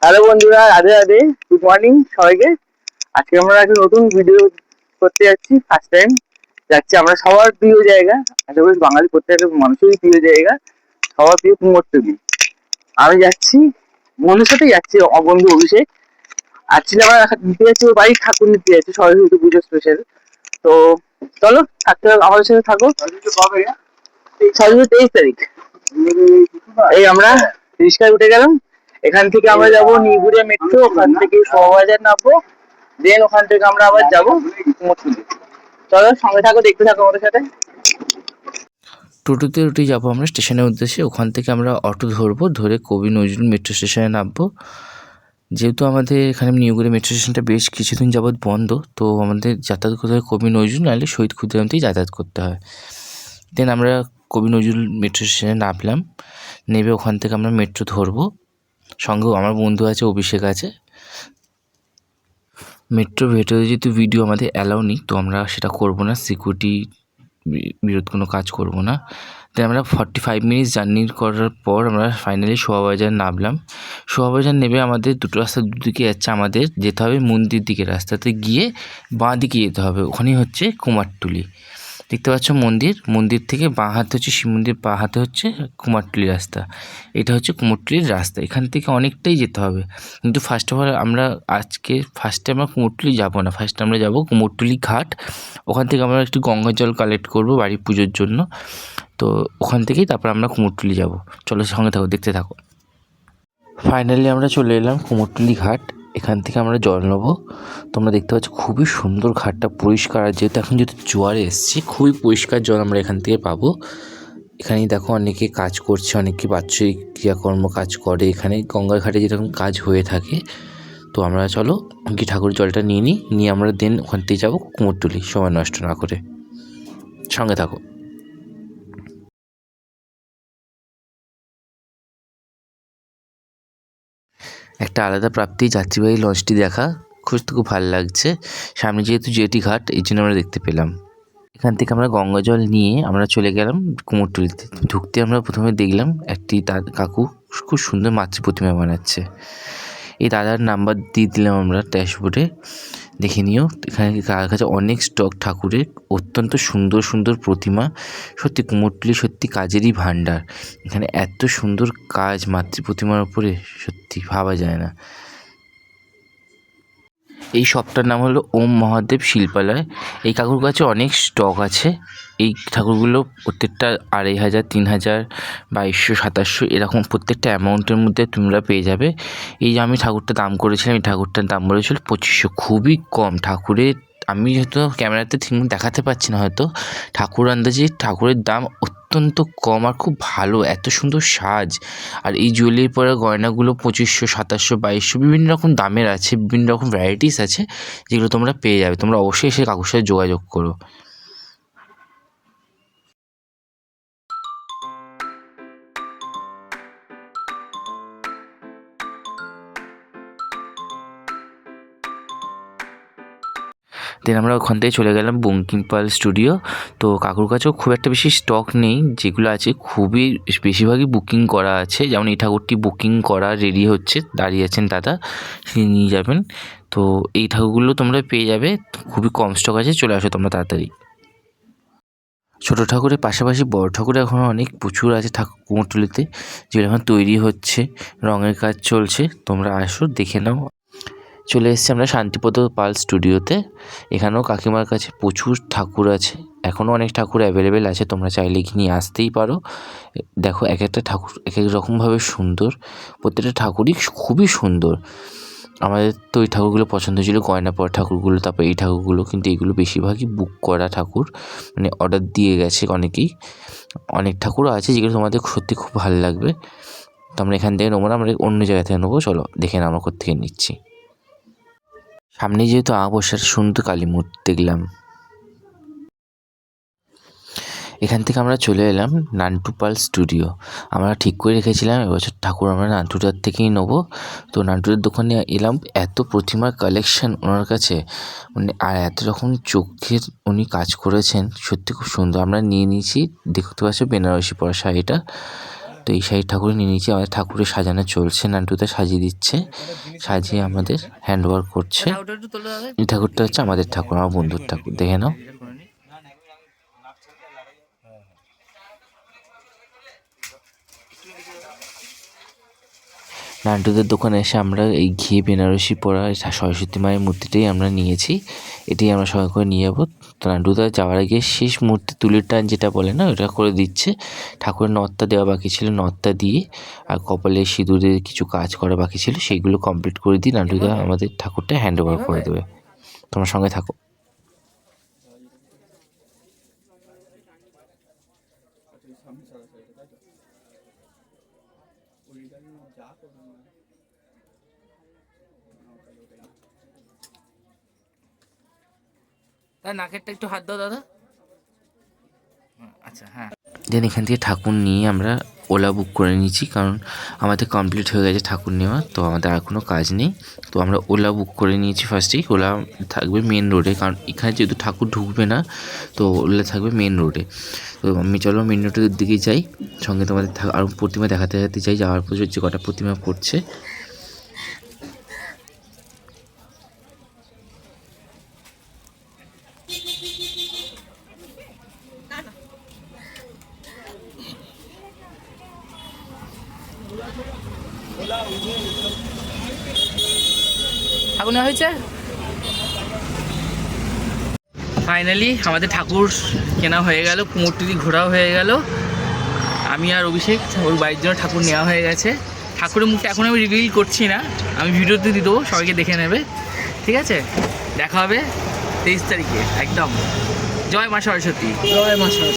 Hello বন্ধুরা, Radhe Radhe, good morning সবাইকে। আজকে আমরা একটা নতুন ভিডিও করতে যাচ্ছি। ফার্স্ট টাইম যাচ্ছি আমরা সবার প্রিয় জায়গা, আশা করি বাঙালি প্রত্যেকটা মানুষেরই প্রিয় জায়গা, সবার প্রিয় কুমোরটুলি। আমি যাচ্ছি, বন্ধুর সাথে যাচ্ছি, বন্ধু অভিষেক। অ্যাকচুয়ালি আমরা নিতে যাচ্ছি ওর বাড়ির ঠাকুর নিতে যাচ্ছি, সরস্বতী পুজো স্পেশাল। তো চলো, থাকতে আমাদের সাথে থাকো। সরস্বতী 23 তারিখ। এই আমরা রিক্সায় উঠে গেলাম। এখান থেকে আমরা যাবো নিগুড়িয়া মেট্রো, ওখান থেকে শোভাবাজার নামবো, দেন ওখান থেকে আমরা আবার যাবো কুমোরটুলি। চলো সঙ্গে থাকো, দেখতে থাকো আমাদের সাথে। টোটোতে উঠে যাবো আমরা স্টেশনের উদ্দেশ্যে। ওখান থেকে আমরা অটো ধরবো, ধরে কবি নজরুল মেট্রো স্টেশনে নামবো। যেহেতু আমাদের এখানে নিউগুড়ি মেট্রো স্টেশনটা বেশ কিছুদিন যাবৎ বন্ধ, তো আমাদের যাতায়াত করতে হয় কবি নজরুল, নাহলে শহীদ ক্ষুদিরাম থেকেই যাতায়াত করতে হয়। দেন আমরা কবি নজরুল মেট্রো স্টেশনে নামলাম, নেবে ওখান থেকে আমরা মেট্রো ধরবো। সঙ্গেও আমার বন্ধু আছে, অভিষেক আছে। মেট্রো ভেতরে যেহেতু ভিডিও আমাদের অ্যালাউ নেই, তো আমরা সেটা করবো না, সিকিউরিটি বিরোধ কোনো কাজ করব না। তাই আমরা 45 মিনিটস জার্নি করার পর আমরা ফাইনালি শোভাবাজার নামলাম। শোভাবাজার নেবে আমাদের দুটো রাস্তা, দুদিকে যাচ্ছে। আমাদের যেতে হবে মন্দির দিকে, রাস্তাতে গিয়ে বাঁ দিকে যেতে হবে, ওখানেই হচ্ছে কুমারটুলি। দেখতে পাচ্ছ মন্দির থেকে বাঁ হাতে হচ্ছে শিব মন্দির, বাঁ হাতে হচ্ছে কুমারটুলি রাস্তা। এটা হচ্ছে কুমোরটুলির রাস্তা, এখান থেকে অনেকটাই যেতে হবে। কিন্তু ফার্স্ট অফ অল আমরা ফার্স্টে আমরা কুমোরটুলি যাবো না, ফার্স্টে আমরা যাবো কুমোরটুলি ঘাট। ওখান থেকে আমরা একটু গঙ্গা জল কালেক্ট করবো বাড়ির পুজোর জন্য। তো ওখান থেকেই তারপর আমরা কুমোরটুলি যাব। চলো সঙ্গে থাকো, দেখতে থাকো। ফাইনালি আমরা চলে এলাম কুমোরটুলি ঘাট। এখান থেকে আমরা জল নেবো। তোমরা দেখতে পাচ্ছ খুবই সুন্দর ঘাটটা, পরিষ্কার। আর যেহেতু জোয়ারে এসছে, খুবই পরিষ্কার জল আমরা এখান থেকে পাবো। এখানেই দেখো অনেকে কাজ করছে, অনেকে বাৎসরিক ক্রিয়াকর্ম কাজ করে এখানে গঙ্গার ঘাটে যেরকম কাজ হয়ে থাকে। তো আমরা চলো কি ঠাকুর জলটা নিয়ে আমরা দেন ওখান থেকে যাবো কুমোরটুলি, সময় নষ্ট না করে। সঙ্গে থাকো। একটা আলাদা প্রাপ্তি যাত্রীবাহী লঞ্চটি দেখা খুব ভালো লাগছে। সামনে যেহেতু জেটি ঘাট, এই জন্য আমরা দেখতে পেলাম। এখান থেকে আমরা গঙ্গা জল নিয়ে আমরা চলে গেলাম কুমোরটুলিতে। ঢুকতে আমরা প্রথমে দেখলাম একটি কাকু খুব সুন্দর মাতৃ প্রতিমা বানাচ্ছে। এই দাদার নাম্বার দিয়ে দিলাম আমরা ড্যাশবোর্ডে, দেখে নিও। এখানে কার কাছে অনেক স্টক ঠাকুরের, অত্যন্ত সুন্দর সুন্দর প্রতিমা। সত্যি কুমোরটুলি সত্যি কাজেরই ভাণ্ডার। এখানে এত সুন্দর কাজ মাতৃ প্রতিমার উপরে, সত্যি ভাবা যায় না। এই শপটার নাম হলো ওম মহাদেব শিল্পালয়। এই কাকুর কাছে অনেক স্টক আছে। এই ঠাকুরগুলো প্রত্যেকটা 2500, 3000, 2200, 2700 এরকম প্রত্যেকটা অ্যামাউন্টের মধ্যে তোমরা পেয়ে যাবে। এই যে আমি ঠাকুরটা দাম করেছিলাম, এই ঠাকুরটার দাম বলেছিল 2500, খুবই কম। ঠাকুরের আমি হয়তো ক্যামেরাতে ঠিক দেখাতে পারছি না, হয়তো ঠাকুর আন্দাজে ঠাকুরের দাম অত্যন্ত কম আর খুব ভালো, এত সুন্দর সাজ। আর এই জুয়েলারি পরা গয়নাগুলো 2500, 2700, 2200 বিভিন্ন রকম দামের আছে, বিভিন্ন রকম ভ্যারাইটিস আছে, যেগুলো তোমরা পেয়ে যাবে। তোমরা অবশ্যই এসে কাকুর সাথে যোগাযোগ করো। দেন আমরা ওখান থেকে চলে গেলাম বঙ্কিম পাল স্টুডিও। তো কাকুর কাছেও খুব একটা বেশি স্টক নেই, যেগুলো আছে খুবই বেশিরভাগই বুকিং করা আছে। যেমন এই ঠাকুরটি বুকিং করা রেডি হচ্ছে, দাঁড়িয়ে আছেন দাদা, তিনি নিয়ে যাবেন। তো এই ঠাকুরগুলো তোমরা পেয়ে যাবে, খুবই কম স্টক আছে, চলে আসো তোমরা তাড়াতাড়ি। ছোটো ঠাকুরের পাশাপাশি বড় ঠাকুর এখনও অনেক প্রচুর আছে কুমোরটুলিতে, যেগুলো এখন তৈরি হচ্ছে, রঙের কাজ চলছে। তোমরা আসো, দেখে নাও। চলে এসেছি আমরা শান্তিপদ পাল স্টুডিওতে। এখানেও কাকিমার কাছে প্রচুর ঠাকুর আছে, এখনও অনেক ঠাকুর অ্যাভেলেবেল আছে, তোমরা চাইলে কি নিয়ে আসতেই পারো। দেখো এক একটা ঠাকুর এক এক রকমভাবে সুন্দর, প্রত্যেকটা ঠাকুরই খুবই সুন্দর। আমাদের তো এই ঠাকুরগুলো পছন্দ ছিল, গয়না পরা ঠাকুরগুলো, তারপর এই ঠাকুরগুলো। কিন্তু এইগুলো বেশিরভাগই বুক করা ঠাকুর, মানে অর্ডার দিয়ে গেছে অনেকেই। অনেক ঠাকুরও আছে যেগুলো তোমাদের সত্যি খুব ভালো লাগবে। তো আমরা এখান থেকে নেবো না, আমরা অন্য জায়গা থেকে নেবো। চলো দেখে না আমরা কোত্থেকে নিচ্ছি। সামনে যেহেতু আমাবস্যার সুন্দর কালী মূর্তি দেখলাম। এখান থেকে আমরা চলে এলাম নান্টু পাল স্টুডিও। আমরা ঠিক করে রেখেছিলাম এবছর ঠাকুর আমরা নান্টুদার থেকেই নেবো। তো নান্টুদার দোকানে এলাম, এত প্রতিমার কালেকশন ওনার কাছে, মানে আর এত রকম চোখের উনি কাজ করেছেন, সত্যি খুব সুন্দর। আমরা নিয়ে নিয়েছি, দেখতে পাচ্ছ বেনারসি পরা শাড়িটা, তো এই সাইড ঠাকুর নিয়ে নিয়েছি, আমাদের ঠাকুরের সাজানো চলছে, নান্টুদা সাজিয়ে দিচ্ছে, সাজিয়ে আমাদের হ্যান্ড ওভার করছে। এই ঠাকুরটা হচ্ছে আমাদের ঠাকুর, আমার বন্ধুর ঠাকুর, দেখে নাও। নান্টুদের দোকানে এসে আমরা এই ঘি বেনারসি পরা সরস্বতী মায়ের মূর্তিটাই আমরা নিয়েছি, এটাই আমরা সবাই করে নিয়ে যাবো। তো নান্টুদা যাওয়ার আগে শেষ মূর্তি তুলির টান যেটা বলে না, ওটা করে দিচ্ছে। ঠাকুরের নথটা দেওয়া বাকি ছিল, নথটা দিয়ে আর কপালে সিঁদুরের কিছু কাজ করা বাকি ছিল, সেইগুলো কমপ্লিট করে দিয়ে নান্টুদা আমাদের ঠাকুরটা হ্যান্ড ওভার করে দেবে। তোমার সঙ্গে থাকো। নাকেরটা একটু হাত দাও দাদা। আচ্ছা হ্যাঁ। দেন এখান থেকে ঠাকুর নিয়ে আমরা ওলা বুক করে নিয়েছি, কারণ আমাদের কমপ্লিট হয়ে গেছে ঠাকুর নেওয়া, তো আমাদের আর কোনো কাজ নেই। তো আমরা ওলা বুক করে নিয়েছি ফার্স্টেই। ওলা থাকবে মেন রোডে, কারণ এখানে যেহেতু ঠাকুর ঢুকবে না, তো ওলা থাকবে মেন রোডে। তো আমি চলো মেন রোডের দিকে যাই, সঙ্গে তোমাদের আরও প্রতিমা দেখাতে দেখাতে যাই। যাওয়ার পর যে কটা প্রতিমা পড়ছে ঠাকুর নেওয়া হয়েছে। ফাইনালি আমাদের ঠাকুর কেনা হয়ে গেল, কুমোরটুলি ঘোরাও হয়ে গেল। আমি আর অভিষেক ওর বাড়ির জন্য ঠাকুর নেওয়া হয়ে গেছে। ঠাকুরের মুখটা এখন আমি রিভিল করছি না, আমি ভিডিওতে দিয়ে দেবো, সবাইকে দেখে নেবে। ঠিক আছে, দেখা হবে 23 তারিখে একদম। জয় মা সরস্বতী। জয় মা সরস্বতী।